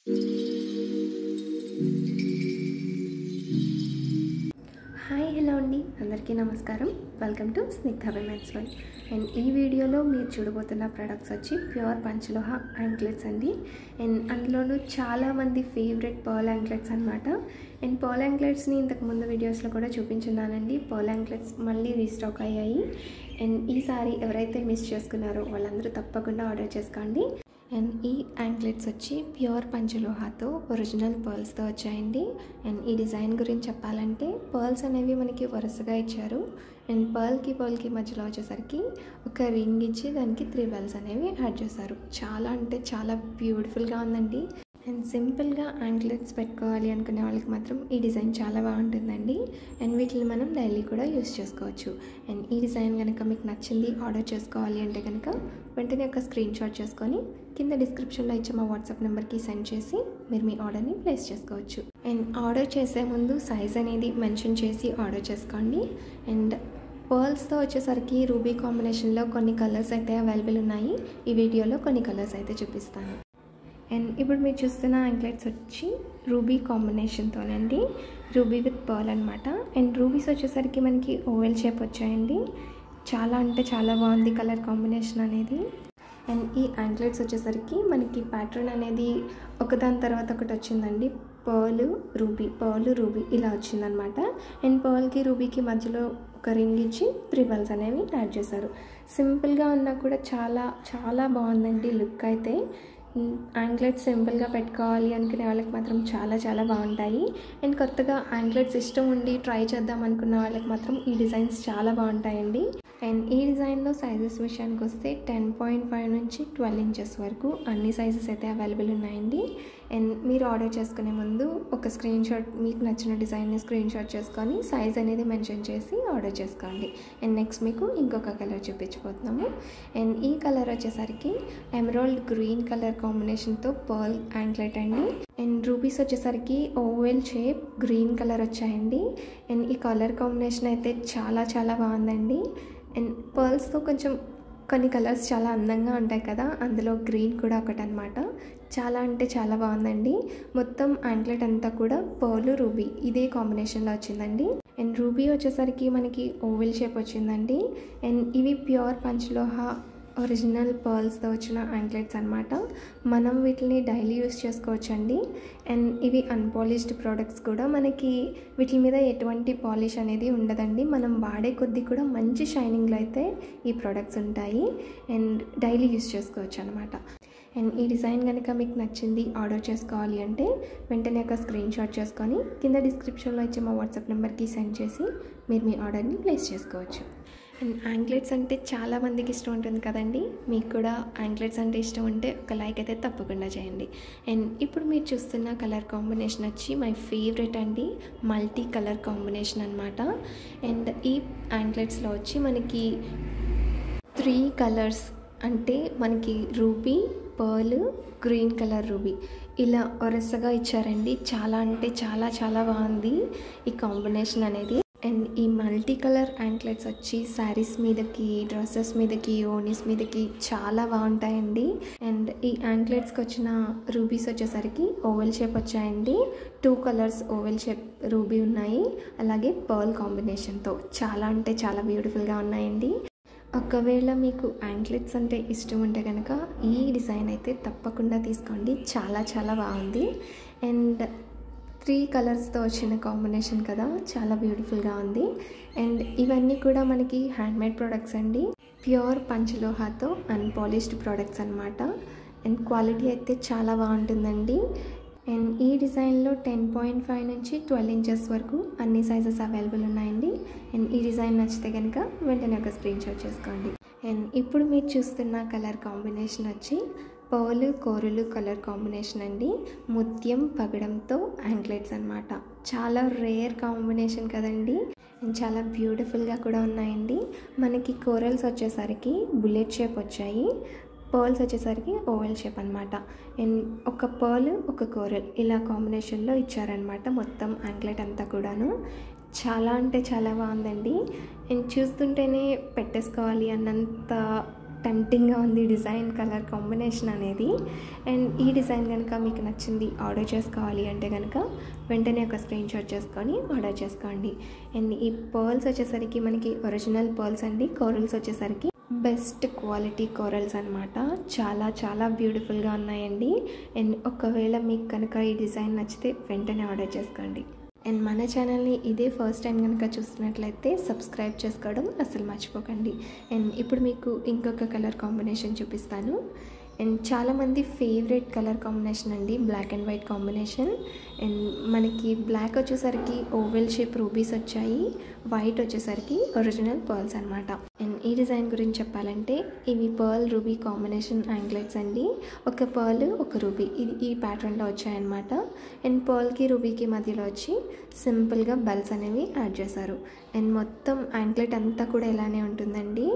Hi hello అండి, అందరికీ నమస్కారం. Welcome to Snigdha women's world. And ఈ వీడియోలో మీరు చూడబోతున్న ప్రొడక్ట్స్ వచ్చి ప్యూర్ పంచలోహ యాంక్లెట్స్ అండి. అండ్ అందులోనూ చాలామంది ఫేవరెట్ పర్ల్ యాంక్లెట్స్ అనమాట. అండ్ పర్ల్ యాంక్లెట్స్ని ఇంతకుముందు వీడియోస్లో కూడా చూపించున్నానండి. పర్ల్ యాంక్లెట్స్ మళ్ళీ రీస్టాక్ అయ్యాయి. అండ్ ఈసారి ఎవరైతే మిస్ చేసుకున్నారో వాళ్ళందరూ తప్పకుండా ఆర్డర్ చేసుకోండి. అండ్ ఈ యాంక్లెట్స్ వచ్చి ప్యూర్ పంచలోహాతో ఒరిజినల్ పర్ల్స్తో వచ్చాయండి. అండ్ ఈ డిజైన్ గురించి చెప్పాలంటే పర్ల్స్ అనేవి మనకి వరుసగా ఇచ్చారు. అండ్ పర్ల్కి మధ్యలో వచ్చేసరికి ఒక రింగ్ ఇచ్చి దానికి 3 బెల్స్ అనేవి యాడ్ చేశారు. చాలా అంటే చాలా బ్యూటిఫుల్గా ఉందండి. అండ్ సింపుల్గా యాంక్లెట్స్ పెట్టుకోవాలి అనుకునే వాళ్ళకి మాత్రం ఈ డిజైన్ చాలా బాగుంటుందండి. అండ్ వీటిని మనం డైలీ కూడా యూస్ చేసుకోవచ్చు. అండ్ ఈ డిజైన్ కనుక మీకు నచ్చింది ఆర్డర్ చేసుకోవాలి అంటే కనుక వెంటనే ఒక స్క్రీన్ షాట్ చేసుకొని కింద డిస్క్రిప్షన్లో ఇచ్చే మా వాట్సాప్ నెంబర్కి సెండ్ చేసి మీరు మీ ఆర్డర్ని ప్లేస్ చేసుకోవచ్చు. అండ్ ఆర్డర్ చేసే ముందు సైజ్ అనేది మెన్షన్ చేసి ఆర్డర్ చేసుకోండి. అండ్ పర్ల్స్తో వచ్చేసరికి రూబీ కాంబినేషన్లో కొన్ని కలర్స్ అయితే అవైలబుల్ ఉన్నాయి. ఈ వీడియోలో కొన్ని కలర్స్ అయితే చూపిస్తాను. అండ్ ఇప్పుడు మీరు చూస్తున్న యాంక్లెట్స్ వచ్చి రూబీ కాంబినేషన్తోనండి. రూబీ విత్ పర్ల్ అనమాట. అండ్ రూబీస్ వచ్చేసరికి మనకి ఓవెల్ షేప్ వచ్చాయండి. చాలా అంటే చాలా బాగుంది కలర్ కాంబినేషన్ అనేది. అండ్ ఈ యాంక్లెట్స్ వచ్చేసరికి మనకి ప్యాటర్న్ అనేది ఒకదాని తర్వాత ఒకటి వచ్చిందండి. పర్ల్ రూబీ ఇలా వచ్చిందనమాట. అండ్ పర్ల్కి రూబీకి మధ్యలో ఒక రింగ్ ఇచ్చి 3 బెల్స్ అనేవి యాడ్ చేశారు. సింపుల్గా ఉన్నా కూడా చాలా చాలా బాగుందండి లుక్ అయితే. యాంక్లెట్స్ సింపుల్గా పెట్టుకోవాలి అనుకునే వాళ్ళకి మాత్రం చాలా చాలా బాగుంటాయి. అండ్ కొత్తగా యాంక్లెట్స్ ఇష్టం ఉండి ట్రై చేద్దాం అనుకున్న వాళ్ళకి మాత్రం ఈ డిజైన్స్ చాలా బాగుంటాయండి. అండ్ ఈ డిజైన్లో సైజెస్ విషయానికి వస్తే 10.5 నుంచి 12 ఇంచెస్ వరకు అన్ని సైజెస్ అయితే అవైలబుల్ ఉన్నాయండి. అండ్ మీరు ఆర్డర్ చేసుకునే ముందు ఒక స్క్రీన్ షాట్, మీకు నచ్చిన డిజైన్ని స్క్రీన్ షాట్ చేసుకొని సైజ్ అనేది మెన్షన్ చేసి ఆర్డర్ చేసుకోండి. అండ్ నెక్స్ట్ మీకు ఇంకొక కలర్ చూపించబోతున్నాము. అండ్ ఈ కలర్ వచ్చేసరికి ఎమరాల్డ్ గ్రీన్ కలర్ కాంబినేషన్తో పర్ల్ యాంక్లెట్ అండి. అండ్ రూబీస్ వచ్చేసరికి ఓవెల్ షేప్ గ్రీన్ కలర్ వచ్చాయండి. అండ్ ఈ కలర్ కాంబినేషన్ అయితే చాలా చాలా బాగుందండి. అండ్ పర్ల్స్తో కొంచెం కొన్ని కలర్స్ చాలా అందంగా ఉంటాయి కదా, అందులో గ్రీన్ కూడా ఒకటనమాట. చాలా అంటే చాలా బాగుందండి. మొత్తం యాంక్లెట్ అంతా కూడా పర్ల్ రూబీ ఇదే కాంబినేషన్లో వచ్చిందండి. అండ్ రూబీ వచ్చేసరికి మనకి ఓవెల్ షేప్ వచ్చిందండి. అండ్ ఇవి ప్యూర్ పంచలోహ ఒరిజినల్ పర్ల్స్తో వచ్చిన యాంక్లెట్స్ అనమాట. మనం వీటిని డైలీ యూస్ చేసుకోవచ్చండి. అండ్ ఇవి అన్పాలిష్డ్ ప్రోడక్ట్స్ కూడా, మనకి వీటి మీద ఎటువంటి పాలిష్ అనేది ఉండదండి. మనం వాడే కొద్దీ కూడా మంచి షైనింగ్లో అయితే ఈ ప్రోడక్ట్స్ ఉంటాయి. అండ్ డైలీ యూస్ చేసుకోవచ్చు అనమాట. అండ్ ఈ డిజైన్ కనుక మీకు నచ్చింది ఆర్డర్ చేసుకోవాలి అంటే వెంటనే ఒక స్క్రీన్ షాట్ చేసుకొని కింద డిస్క్రిప్షన్లో ఇచ్చే మా వాట్సాప్ నెంబర్కి సెండ్ చేసి మీరు మీ ఆర్డర్ని ప్లేస్ చేసుకోవచ్చు. అండ్ యాంక్లెట్స్ అంటే చాలామందికి ఇష్టం ఉంటుంది కదండి. మీకు కూడా యాంక్లెట్స్ అంటే ఇష్టం ఉంటే ఒక లైక్ అయితే తప్పకుండా చేయండి. అండ్ ఇప్పుడు మీరు చూస్తున్న కలర్ కాంబినేషన్ వచ్చి మై ఫేవరెట్ అండి. మల్టీ కలర్ కాంబినేషన్ అనమాట. అండ్ ఈ యాంక్లెట్స్లో వచ్చి మనకి 3 కలర్స్ అంటే మనకి ruby, pearl, green colour ruby ఇలా వరుసగా ఇచ్చారండి. చాలా అంటే చాలా చాలా బాగుంది ఈ కాంబినేషన్ అనేది. అండ్ ఈ మల్టీ కలర్ యాంక్లెట్స్ వచ్చి శారీస్ మీదకి, డ్రెస్సెస్ మీదకి, ఓనీస్ మీదకి చాలా బాగుంటాయండి. అండ్ ఈ యాంక్లెట్స్కి వచ్చిన రూబీస్ వచ్చేసరికి ఓవెల్ షేప్ వచ్చాయండి. 2 కలర్స్ ఓవెల్ షేప్ రూబీ ఉన్నాయి, అలాగే పర్ల్ కాంబినేషన్తో. చాలా అంటే చాలా బ్యూటిఫుల్గా ఉన్నాయండి. ఒకవేళ మీకు యాంక్లెట్స్ అంటే ఇష్టం ఉంటే కనుక ఈ డిజైన్ అయితే తప్పకుండా తీసుకోండి. చాలా చాలా బాగుంది. అండ్ 3 కలర్స్తో వచ్చిన కాంబినేషన్ కదా, చాలా బ్యూటిఫుల్గా ఉంది. అండ్ ఇవన్నీ కూడా మనకి హ్యాండ్మేడ్ ప్రోడక్ట్స్ అండి. ప్యూర్ పంచలోహాతో అన్పాలిష్డ్ ప్రోడక్ట్స్ అనమాట. అండ్ క్వాలిటీ అయితే చాలా బాగుంటుందండి. అండ్ ఈ డిజైన్లో 10.5 నుంచి 12 ఇంచెస్ వరకు అన్ని సైజెస్ అవైలబుల్ ఉన్నాయండి. అండ్ ఈ డిజైన్ నచ్చితే కనుక వెంటనే ఒక స్క్రీన్ షాట్ చేసుకోండి. అండ్ ఇప్పుడు మీరు చూస్తున్న కలర్ కాంబినేషన్ వచ్చి పర్ల్ కోరలు కలర్ కాంబినేషన్ అండి. ముత్యం పగడంతో యాంక్లెట్స్ అనమాట. చాలా రేర్ కాంబినేషన్ కదండి. అండ్ చాలా బ్యూటిఫుల్గా కూడా ఉన్నాయండి. మనకి కోరల్స్ వచ్చేసరికి బుల్లెట్ షేప్ వచ్చాయి, పర్ల్స్ వచ్చేసరికి ఓవెల్ షేప్ అనమాట. అండ్ ఒక పర్ల్ ఒక కోరల్ ఇలా కాంబినేషన్లో ఇచ్చారనమాట మొత్తం యాంక్లెట్ అంతా కూడాను. చాలా అంటే చాలా బాగుందండి. అండ్ చూస్తుంటేనే పెట్టేసుకోవాలి అన్నంత టెంప్టింగ్గా ఉంది డిజైన్, కలర్ కాంబినేషన్ అనేది. అండ్ ఈ డిజైన్ కనుక మీకు నచ్చింది, ఆర్డర్ చేసుకోవాలి అంటే కనుక వెంటనే ఒక స్క్రీన్ షాట్ చేసుకొని ఆర్డర్ చేసుకోండి. అండ్ ఈ పర్ల్స్ వచ్చేసరికి మనకి ఒరిజినల్ పర్ల్స్ అండి. కోరల్స్ వచ్చేసరికి బెస్ట్ క్వాలిటీ కోరల్స్ అనమాట. చాలా చాలా బ్యూటిఫుల్గా ఉన్నాయండి. అండ్ ఒకవేళ మీకు కనుక ఈ డిజైన్ నచ్చితే వెంటనే ఆర్డర్ చేసుకోండి. అండ్ మన ఛానల్ని ఇదే ఫస్ట్ టైం కనుక చూస్తున్నట్లయితే సబ్స్క్రైబ్ చేసుకోవడం అసలు మర్చిపోకండి. అండ్ ఇప్పుడు మీకు ఇంకొక కలర్ కాంబినేషన్ చూపిస్తాను. అండ్ చాలామంది ఫేవరెట్ కలర్ కాంబినేషన్ అండి, black and white combination. And మనకి బ్లాక్ వచ్చేసరికి ఓవెల్ షేప్ రూబీస్ వచ్చాయి, వైట్ వచ్చేసరికి ఒరిజినల్ పర్ల్స్ అనమాట. అండ్ ఈ డిజైన్ గురించి చెప్పాలంటే ఇవి పర్ల్ రూబీ కాంబినేషన్ యాంక్లెట్స్ అండి. ఒక పర్ల్ ఒక రూబీ ఇది ఈ ప్యాటర్న్లో వచ్చాయన్నమాట. అండ్ పర్ల్కి రూబీకి మధ్యలో వచ్చి సింపుల్గా బెల్స్ అనేవి యాడ్ చేశారు. అండ్ మొత్తం యాంక్లెట్ అంతా కూడా ఇలానే ఉంటుందండి.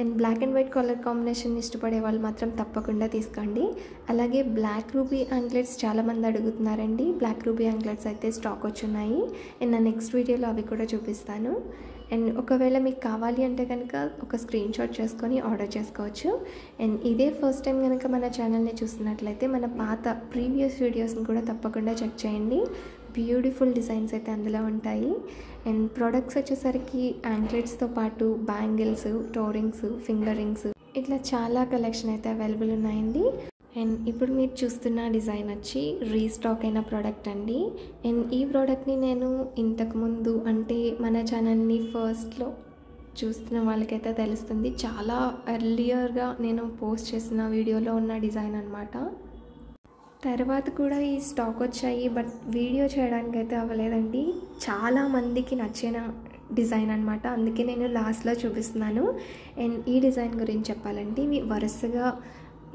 And black and white colour combination ఇష్టపడే వాళ్ళు మాత్రం తప్పకుండా తీసుకోండి. అలాగే బ్లాక్ రూబీ యాంక్లెట్స్ చాలామంది అడుగుతున్నారండి. బ్లాక్ రూబీ యాంక్లెట్స్ అయితే స్టాక్ వచ్చున్నాయి. అండ్ నా నెక్స్ట్ వీడియోలో అవి కూడా చూపిస్తాను. అండ్ ఒకవేళ మీకు కావాలి అంటే కనుక ఒక స్క్రీన్ షాట్ చేసుకొని ఆర్డర్ చేసుకోవచ్చు. అండ్ ఇదే ఫస్ట్ టైం కనుక మన ఛానల్ని చూస్తున్నట్లయితే మన పాత ప్రీవియస్ వీడియోస్ని కూడా తప్పకుండా చెక్ చేయండి. బ్యూటిఫుల్ డిజైన్స్ అయితే అందులో ఉంటాయి. అండ్ ప్రోడక్ట్స్ వచ్చేసరికి యాంక్లెట్స్తో పాటు బ్యాంగిల్స్, టోరింగ్స్, ఫింగర్ రింగ్స్ ఇట్లా చాలా కలెక్షన్ అయితే అవైలబుల్ ఉన్నాయండి. అండ్ ఇప్పుడు మీరు చూస్తున్న డిజైన్ వచ్చి రీస్టాక్ అయిన ప్రోడక్ట్ అండి. అండ్ ఈ ప్రోడక్ట్ని నేను ఇంతకుముందు అంటే మన ఛానల్ని ఫస్ట్లో చూస్తున్న వాళ్ళకైతే తెలుస్తుంది, చాలా ఎర్లియర్గా నేను పోస్ట్ చేసిన వీడియోలో ఉన్న డిజైన్ అనమాట. తర్వాత కూడా ఈ స్టాక్ వచ్చాయి, బట్ వీడియో చేయడానికి అయితే అవ్వలేదండి. చాలామందికి నచ్చిన డిజైన్ అనమాట, అందుకే నేను లాస్ట్లో చూపిస్తున్నాను. అండ్ ఈ డిజైన్ గురించి చెప్పాలంటే ఇవి వరుసగా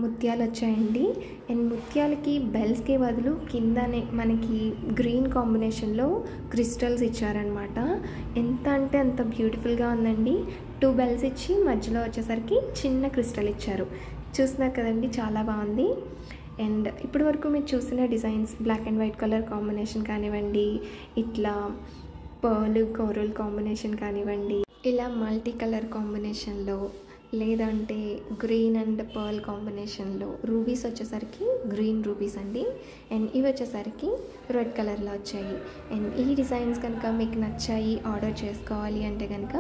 ముత్యాలు వచ్చాయండి. అండ్ ముత్యాలకి బెల్స్కి బదులు కిందనే మనకి గ్రీన్ కాంబినేషన్లో క్రిస్టల్స్ ఇచ్చారనమాట. ఎంత అంటే అంత బ్యూటిఫుల్గా ఉందండి. 2 బెల్స్ ఇచ్చి మధ్యలో వచ్చేసరికి చిన్న క్రిస్టల్ ఇచ్చారు. చూస్తున్నారు కదండి, చాలా బాగుంది. అండ్ ఇప్పటి వరకు మీరు చూసిన designs black and white colour combination కానివ్వండి, ఇట్లా పర్ల్ కోరల్ కాంబినేషన్ కానివ్వండి, ఇలా మల్టీ కలర్ కాంబినేషన్లో, లేదంటే గ్రీన్ అండ్ పర్ల్ కాంబినేషన్లో, రూబీస్ వచ్చేసరికి గ్రీన్ రూబీస్ అండి. అండ్ ఇవి వచ్చేసరికి రెడ్ కలర్లో వచ్చాయి. అండ్ ఈ డిజైన్స్ కనుక మీకు నచ్చాయి, ఆర్డర్ చేసుకోవాలి అంటే కనుక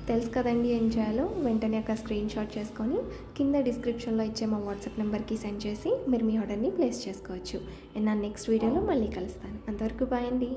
తెలుసు కదండి ఏం చేయాలో. వెంటనే ఒక స్క్రీన్ షాట్ చేసుకొని కింద డిస్క్రిప్షన్లో ఇచ్చే మా వాట్సాప్ నెంబర్కి సెండ్ చేసి మీరు మీ ఆర్డర్ని ప్లేస్ చేసుకోవచ్చు. అండ్ నా నెక్స్ట్ వీడియోలో మళ్ళీ కలుస్తాను. అంతవరకు బాయ్ అండి.